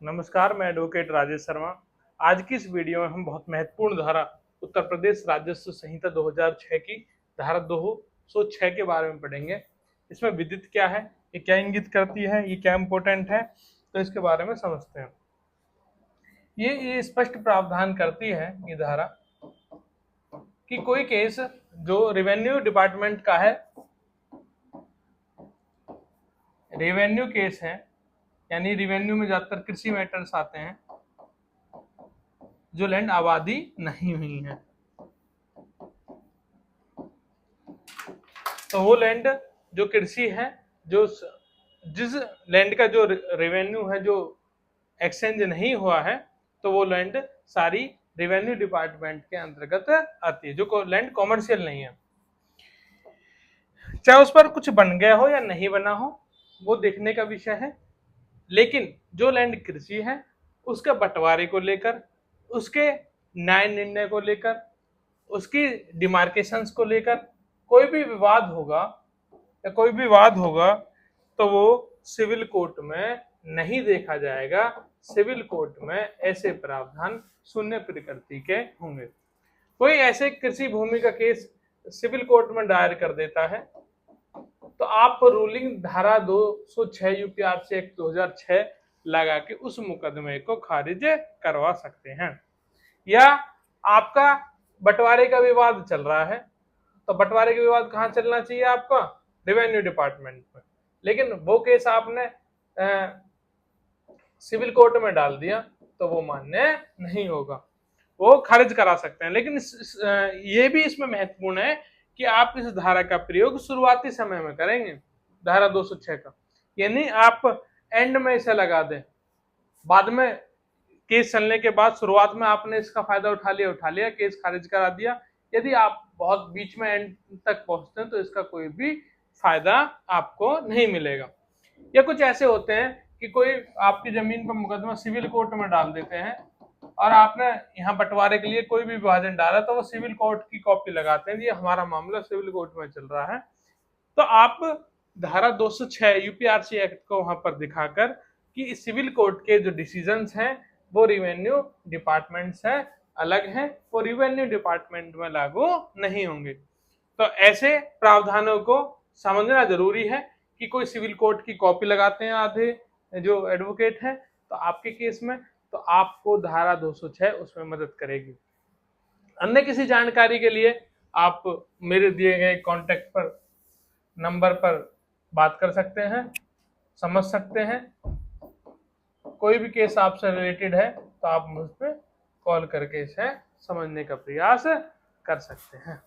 नमस्कार, मैं एडवोकेट राजेश शर्मा। आज की इस वीडियो में हम बहुत महत्वपूर्ण धारा उत्तर प्रदेश राजस्व संहिता 2006 की धारा 206 के बारे में पढ़ेंगे। इसमें विदित क्या है, ये क्या इंगित करती है, ये क्या इम्पोर्टेंट है, तो इसके बारे में समझते हैं। ये स्पष्ट प्रावधान करती है ये धारा कि कोई केस जो रेवेन्यू डिपार्टमेंट का है, रेवेन्यू केस है, यानी रेवेन्यू में ज्यादातर कृषि मैटर्स आते हैं जो लैंड आबादी नहीं हुई है, तो वो लैंड जो कृषि है, जो जिस लैंड का जो रेवेन्यू है जो एक्सचेंज नहीं हुआ है, तो वो लैंड सारी रेवेन्यू डिपार्टमेंट के अंतर्गत आती है, जो लैंड कॉमर्शियल नहीं है। चाहे उस पर कुछ बन गया हो या नहीं बना हो, वो देखने का विषय है। लेकिन जो लैंड कृषि है उसके बंटवारे को लेकर, उसके न्याय निर्णय को लेकर, उसकी डिमार्केशंस को लेकर कोई भी विवाद होगा तो वो सिविल कोर्ट में नहीं देखा जाएगा। सिविल कोर्ट में ऐसे प्रावधान शून्य प्रकृति के होंगे। कोई ऐसे कृषि भूमि का केस सिविल कोर्ट में दायर कर देता है तो आप रूलिंग धारा 206 यूपीआरसी एक्ट 2006 लगा के उस मुकदमे को खारिज करवा सकते हैं। या आपका बंटवारे का विवाद चल रहा है, तो बंटवारे का विवाद कहाँ चलना चाहिए? आपका रेवेन्यू डिपार्टमेंट में। लेकिन वो केस आपने सिविल कोर्ट में डाल दिया तो वो मान्य नहीं होगा, वो खारिज करा सकते हैं। लेकिन ये भी इसमें महत्वपूर्ण है कि आप इस धारा का प्रयोग शुरुआती समय में करेंगे, धारा 206 का। यानी आप एंड में इसे लगा दें, बाद में केस चलने के बाद शुरुआत में आपने इसका फायदा उठा लिया, केस खारिज करा दिया। यदि आप बहुत बीच में एंड तक पहुंचते हैं तो इसका कोई भी फायदा आपको नहीं मिलेगा। या कुछ ऐसे होते हैं कि कोई आपकी जमीन पर मुकदमा सिविल कोर्ट में डाल देते हैं और आपने यहाँ बंटवारे के लिए कोई भी विभाजन डाला, तो वो सिविल कोर्ट की कॉपी लगाते हैं, ये हमारा मामला सिविल कोर्ट में चल रहा है। तो आप धारा 206 यूपीआरसी एक्ट को वहां पर दिखाकर कि सिविल कोर्ट के जो डिसीजंस हैं वो रेवेन्यू डिपार्टमेंट से अलग हैं, वो रेवेन्यू डिपार्टमेंट में लागू नहीं होंगे। तो ऐसे प्रावधानों को समझना जरूरी है कि कोई सिविल कोर्ट की कॉपी लगाते हैं आधे जो एडवोकेट हैं तो आपके केस में, तो आपको धारा 206 उसमें मदद करेगी। अन्य किसी जानकारी के लिए आप मेरे दिए गए कॉन्टेक्ट नंबर पर बात कर सकते हैं, समझ सकते हैं। कोई भी केस आपसे रिलेटेड है तो आप मुझ पे कॉल करके इसे समझने का प्रयास कर सकते हैं।